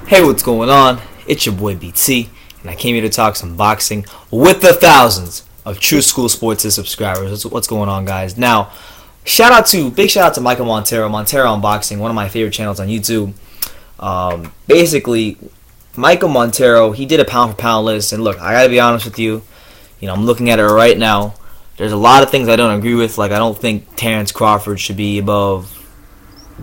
Hey, what's going on? It's your boy BT, and I came here to talk some boxing with the thousands of True School Sports subscribers. What's going on, guys? Now, big shout out to Michael Montero, Montero Unboxing, one of my favorite channels on YouTube. Basically, Michael Montero, he did a pound for pound list, and look, I gotta be honest with you. I'm looking at it right now. There's a lot of things I don't agree with. Like, I don't think Terrence Crawford should be above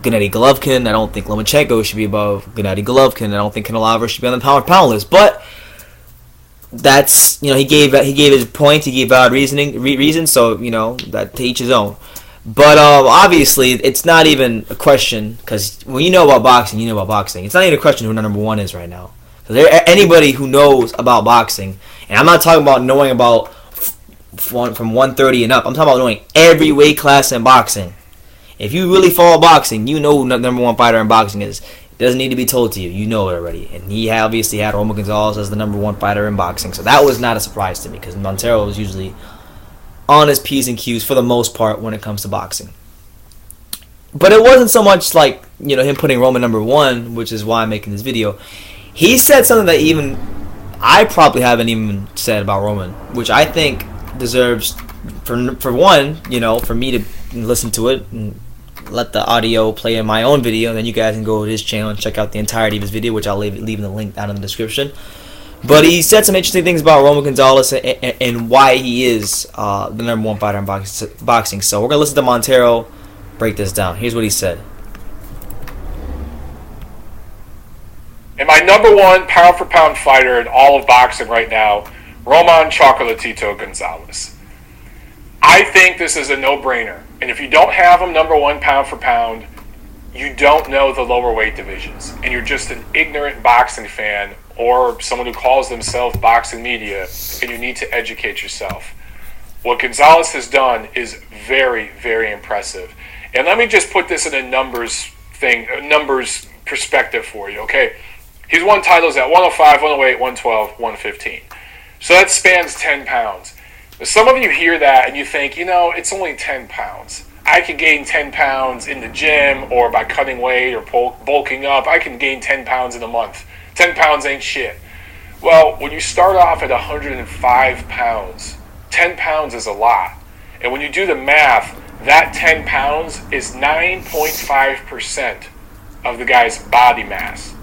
Gennady Golovkin. I don't think Lomachenko should be above Gennady Golovkin. I don't think Canelo should be on the pound for pound list. But that's, he gave his point. He gave valid reason. So that to each his own. But obviously, it's not even a question, because when you know about boxing, you know about boxing. It's not even a question who number one is right now. Anybody who knows about boxing, and I'm not talking about knowing about from 130 and up. I'm talking about knowing every weight class in boxing. If you really follow boxing, you know who the number one fighter in boxing is. It doesn't need to be told to you. You know it already. And he obviously had Roman Gonzalez as the number one fighter in boxing. So that was not a surprise to me, because Montero was usually on his P's and Q's for the most part when it comes to boxing. But it wasn't so much like, him putting Roman number one, which is why I'm making this video. He said something that even I probably haven't even said about Roman, which I think deserves, for one, for me to listen to it and let the audio play in my own video, and then you guys can go to his channel and check out the entirety of his video, which I'll leave in the link down in the description. But he said some interesting things about Roman Gonzalez and why he is the number one fighter in boxing. So we're going to listen to Montero break this down. Here's what he said. And my number one pound-for-pound fighter in all of boxing right now, Roman Chocolatito Gonzalez. I think this is a no-brainer. And if you don't have him number one pound for pound, you don't know the lower weight divisions. And you're just an ignorant boxing fan or someone who calls themselves boxing media, and you need to educate yourself. What Gonzalez has done is very, very impressive. And let me just put this in a numbers perspective for you, okay? He's won titles at 105, 108, 112, 115. So that spans 10 pounds. Some of you hear that and you think, it's only 10 pounds. I can gain 10 pounds in the gym or by cutting weight or bulking up. I can gain 10 pounds in a month. 10 pounds ain't shit. Well, when you start off at 105 pounds, 10 pounds is a lot. And when you do the math, that 10 pounds is 9.5% of the guy's body mass.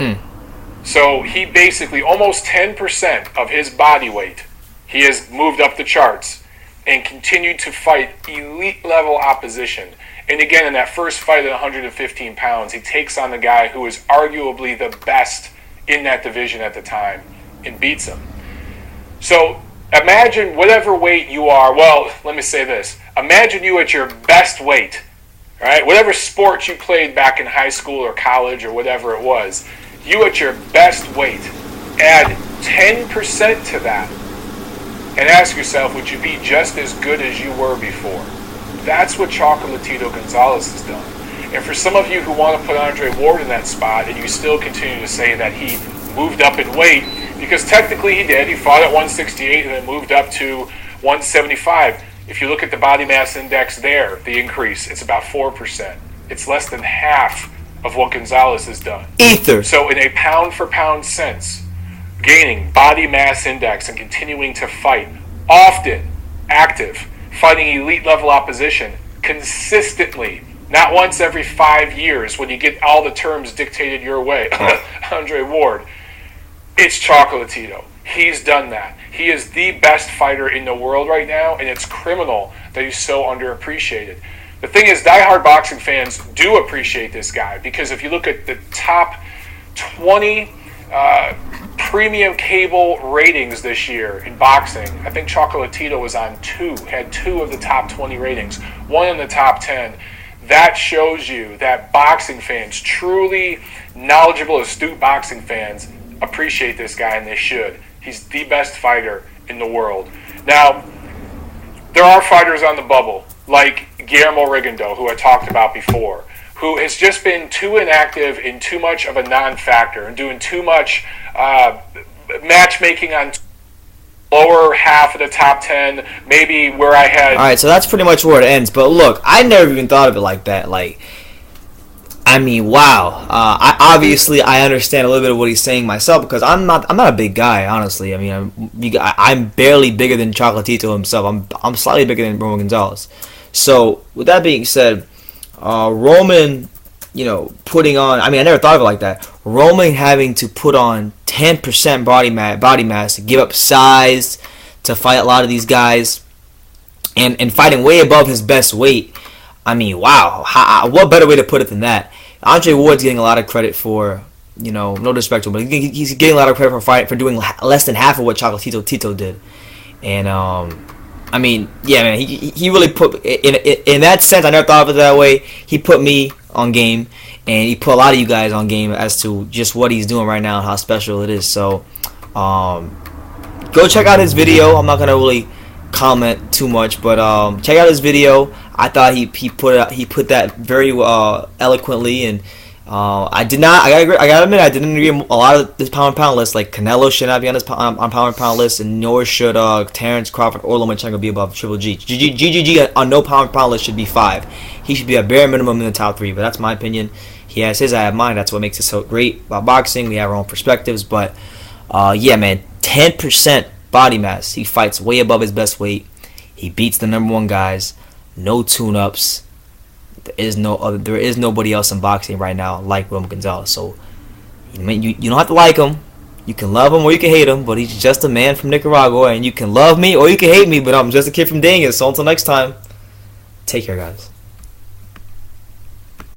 So he basically, almost 10% of his body weight, he has moved up the charts and continued to fight elite level opposition. And again, in that first fight at 115 pounds, he takes on the guy who is arguably the best in that division at the time and beats him. So imagine whatever weight you are. Well, let me say this. Imagine you at your best weight, all right? Whatever sport you played back in high school or college or whatever it was, you at your best weight, add 10% to that. And ask yourself, would you be just as good as you were before? That's what Chocolatito Gonzalez has done. And for some of you who want to put Andre Ward in that spot, and you still continue to say that he moved up in weight, because technically he did. He fought at 168 and then moved up to 175. If you look at the body mass index there, the increase, it's about 4%. It's less than half of what Gonzalez has done. So in a pound-for-pound sense, gaining body mass index and continuing to fight, often active, fighting elite level opposition consistently, not once every 5 years when you get all the terms dictated your way, Andre Ward. It's Chocolatito. He's done that. He is the best fighter in the world right now, and it's criminal that he's so underappreciated. The thing is, diehard boxing fans do appreciate this guy, because if you look at the top 20 premium cable ratings this year in boxing, I think Chocolatito was on had two of the top 20 ratings, one in the top 10. That shows you that boxing fans, truly knowledgeable, astute boxing fans, appreciate this guy, and they should. He's the best fighter in the world. Now, there are fighters on the bubble, like Guillermo Rigondeaux, who I talked about before, who has just been too inactive and too much of a non-factor and doing too much matchmaking on lower half of the top 10, maybe where I had... Alright, so that's pretty much where it ends. But look, I never even thought of it like that. Like, I mean, wow. I understand a little bit of what he's saying myself because I'm not a big guy, honestly. I mean, I'm barely bigger than Chocolatito himself. I'm slightly bigger than Roman Gonzalez. So with that being said, Roman, putting on. I mean, I never thought of it like that. Roman having to put on 10% body mass to give up size to fight a lot of these guys, and fighting way above his best weight. I mean, wow. What better way to put it than that? Andre Ward's getting a lot of credit for, no disrespect to him, but he's getting a lot of credit for doing less than half of what Chocolatito Tito did. And, I mean, yeah, man, he really put, in that sense, I never thought of it that way. He put me on game, and he put a lot of you guys on game as to just what he's doing right now and how special it is. So, go check out his video. I'm not going to really comment too much, but check out his video. I thought he put that very eloquently, and I gotta admit I didn't agree a lot of this pound and pound list. Like Canelo should not be on this on pound and pound list, and nor should Terrence Crawford or Lomachenko be above Triple G. GGG on no pound and pound list should be 5. He should be a bare minimum in the top 3. But that's my opinion. He has his, I have mine. That's what makes it so great about boxing. We have our own perspectives, but yeah, man, 10% body mass. He fights way above his best weight. He beats the number 1 guys. No tune-ups. There is nobody else in boxing right now like Roman Gonzalez. So you don't have to like him. You can love him or you can hate him, but he's just a man from Nicaragua, and you can love me or you can hate me, but I'm just a kid from Dangers. So until next time, take care, guys.